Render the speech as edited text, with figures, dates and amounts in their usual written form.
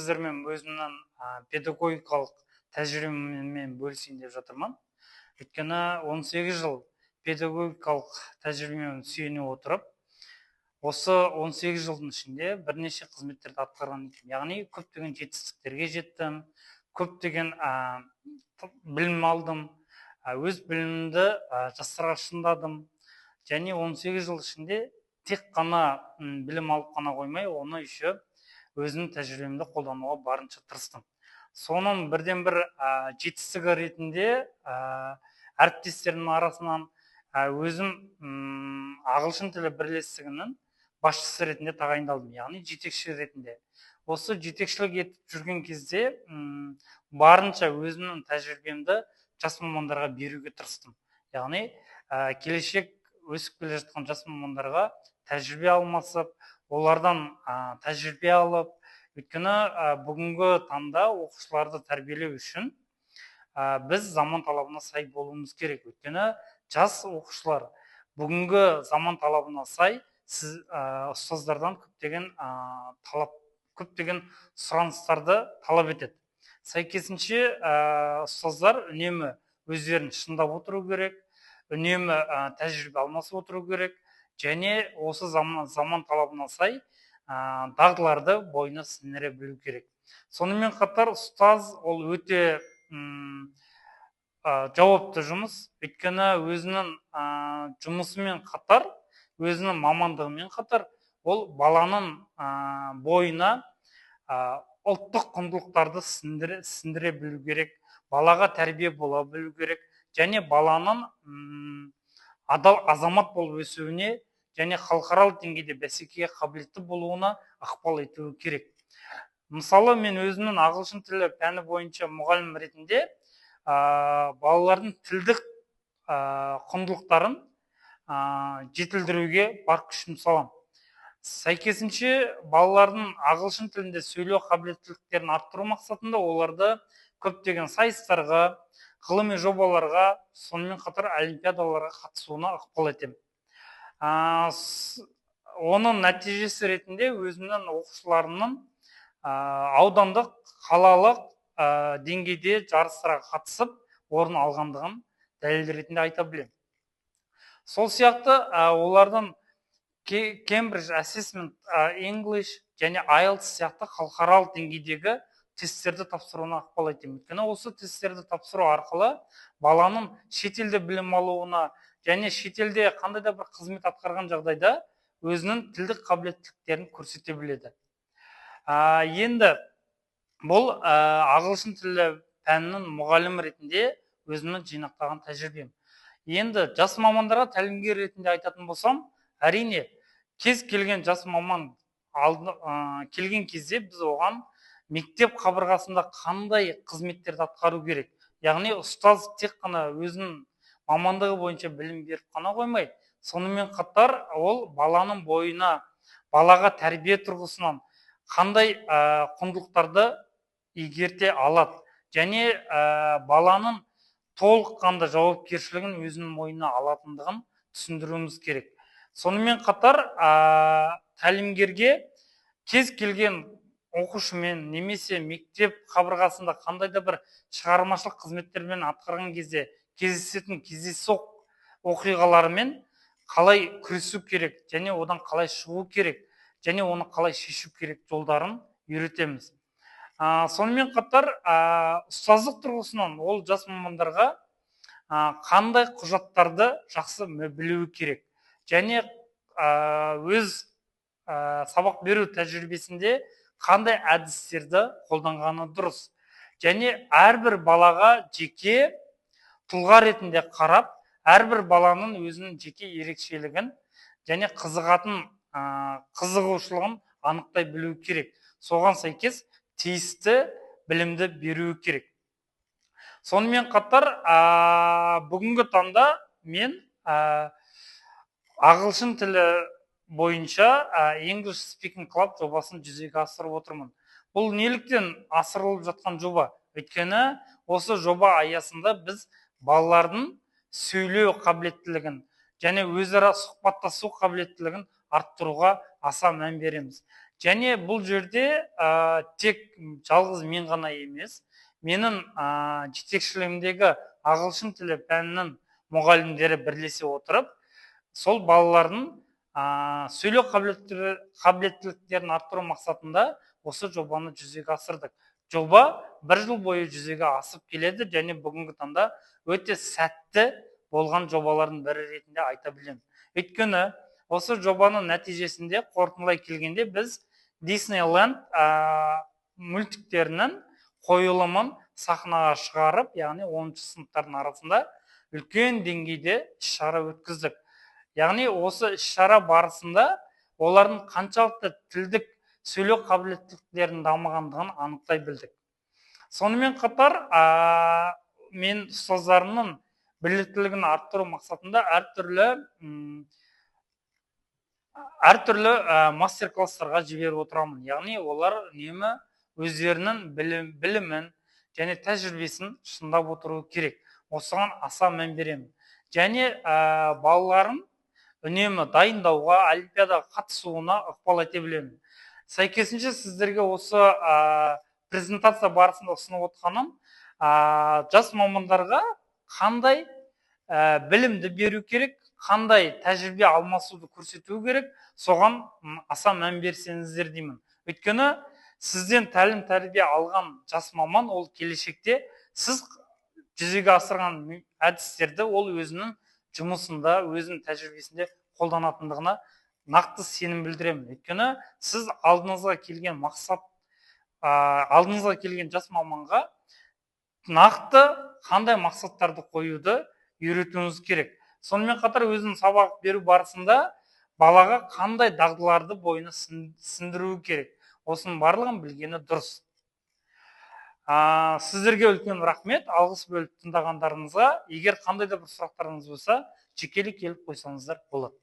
сіздермен өзімнің педагогикалық тәжірибеммен бөлісейін деп жатырмын. Өйткені 18 жыл педагогикалық тәжірибемен сүйене отырып, осы 18 жылдың ішінде бірнеше қызметтерді атқарған екенмін. Яғни көптеген жетістіктерге жеттім, көптеген білім алдым, өз білімімді жастарға шыңдадым. Және 18 жыл ішінде тек қана білім алып қана қоймай, оны еще өзімнің тәжірибемді қолдануға барынша тырыстым. Соның бірден бір жетістігі ретінде әріптестерімнің арасынан өзім ағылшын тілі бірлестігінің басшысы ретінде тағайындалдым, яғни жетекші ретінде. Осы жетекшілік етіп жүрген кезде барынша өзімнің тәжірибемді жас мамандарға беруге тырыстым. Яғни келешек өсіп келе жатқан жас мамандарға тәжірибе алмасып, олардан тәжірибе алып, өйткені бүгінгі таңда оқушыларды тәрбиелеу үшін біз заман талабына сай болуымыз керек. Өйткені жас оқушылар бүгінгі заман талабына сай сіз ұстаздардан көптеген сұраныстарды талап етеді. Сәйкесінше ұстаздар үнемі өздерін шыңдап отыру керек, үнемі тәжірибе алмасып отыру керек, және осы заман талабына сай дағдыларды бойына сіңіре білу керек. Сонымен қатар ұстаз ол өте жауапты жұмыс. Өйткені өзінің жұмысымен қатар, өзінің мамандығымен қатар, ол баланың бойына ұлттық құндылықтарды сіңіре білу керек, балаға тәрбие бола білу керек, және баланың адал азамат болып өсуіне және халықаралық деңгейде бәсекеге қабілетті болуына ықпал етуі керек. Мысалы, мен өзімнің ағылшын тілі пәні бойынша мұғалім ретінде балалардың тілдік құндылықтарын жетілдіруге бар күшімді саламын. Сәйкесінше балалардың ағылшын тілінде сөйлеу қабілеттіліктерін арттыру мақсатында оларды көптеген сайыстарға, ғылыми жобаларға, сонымен қатар олимпиадаларға қатысуына ықпал етемін. Оның нәтижесі ретінде өзімнің оқушыларымның аудандық, қалалық деңгейде жарыстарға қатысып, орын алғандығын дәлел ретінде айта білемін. Сол сияқты олардың Cambridge Assessment English және IELTS сияқты халықаралық деңгейдегі тесттерді тапсыруына ықпал етемін. Өйткені осы тесттерді тапсыру арқылы баланың шетелде білім алуына және шетелде қандай да бір қызмет атқарған жағдайда өзінің тілдік қабілеттіліктерін көрсете біледі. Енді бұл ағылшын тілі пәнінің мұғалімі ретінде өзімнің жинақтаған тәжірибем. Енді жас мамандарға тәлімгер ретінде айтатын болсам, әрине кез келген жас маман келген кезде біз оған мектеп қабырғасында қандай қызметтерді атқару керек. Яғни ұстаз тек қана өзінің мамандығы бойынша білім беріп қана қоймай, сонымен қатар ол баланың бойына, балаға тәрбие тұрғысынан қандай құндылықтарды игерте алады, және баланың толыққанды жауапкершілігін өзінің мойнына алатындығын түсіндіруіміз керек. Сонымен қатар тәлімгерге кез келген оқушымен немесе мектеп қабырғасында қандай да бір шығармашылық қызметтермен атқарған кезде кездесетін кездейсоқ оқиғаларымен қалай күресу керек, және одан қалай шығу керек, және оны қалай шешу керек жолдарын үйретеміз. Сонымен қатар ұстаздық тұрғысынан ол жас мамандарға қандай құжаттарды жақсы білуі керек, және өз сабақ беру тәжірибесінде қандай әдістерді қолданғаны дұрыс, және әрбір балаға жеке тұлға ретінде қарап, әрбір баланың өзінің жеке ерекшелігін және қызығушылығын анықтай білу керек. Соған сәйкес тиісті білімді беру керек. Сонымен қатар бүгінгі таңда мен ағылшын тілі бойынша English Speaking Club жобасын жүзеге асырып отырмын. Бұл неліктен асырылып жатқан жоба? Өйткені осы жоба аясында біз балалардың сөйлеу қабілеттілігін және өзара сұхбаттасу қабілеттілігін арттыруға аса мән береміз. және бұл жерде тек жалғыз мен ғана емес, менің жетекшілігімдегі ағылшын тілі пәнінің мұғалімдері бірлесе отырып, сол балалардың сөйлеу қабілеттіліктерін арттыру мақсатында осы жобаны жүзеге асырдық. Жоба 1 жыл бойы жүзеге асып келеді және бүгінгі таңда өте сәтті болған жобалардың бірі ретінде айта білемін. Өйткені осы жобаның нәтижесінде қорытындылай келгенде біз Disneyland мультиктерінің қойылымын сахнаға шығарып, яғни 10-шы сыныптардың арасында үлкен деңгейде іс-шара өткіздік. Яғни осы іс-шара барысында олардың қаншалықты тілдік сөйлеу қабілеттіліктерінің дамығандығын анықтай білдік. Сонымен қатар мен ұстаздарымның біліктілігін арттыру мақсатында әртүрлі мастер-класстарға жіберіп отырамын. Яғни олар өздерінің білімін және тәжірибесін шыңдап отыру керек. Осыған аса мән беремін. Және балаларым үнемі дайындауға, олимпиадаға қатысуына ықпал ете білемін. Сәйкесінше сіздерге осы презентация барысында ұсынып отырғаным, жас мамандарға қандай білімді беру керек, қандай тәжірибе алмасуды көрсету керек, соған аса мән берсеңіздер деймін. Өйткені сізден тәлім тәрбие алған жас маман ол келешекте сіз жүзеге асырған әдістерді ол өзінің жұмысында, өзінің тәжірибесінде қолданатындығына нақты сенім білдіремін. Өйткені сіз алдыңызға келген жас маманға нақты қандай мақсаттарды қоюды үйретуіңіз керек. Сонымен қатар өзінің сабақ беру барысында балаға қандай дағдыларды бойына сіңдіру керек. Осының барлығын білгені дұрыс. Сіздерге үлкен рахмет, алғыс бөліп тыңдағандарыңызға. Егер қандай да бір сұрақтарыңыз болса, жекелей келіп қойсаңыздар болады.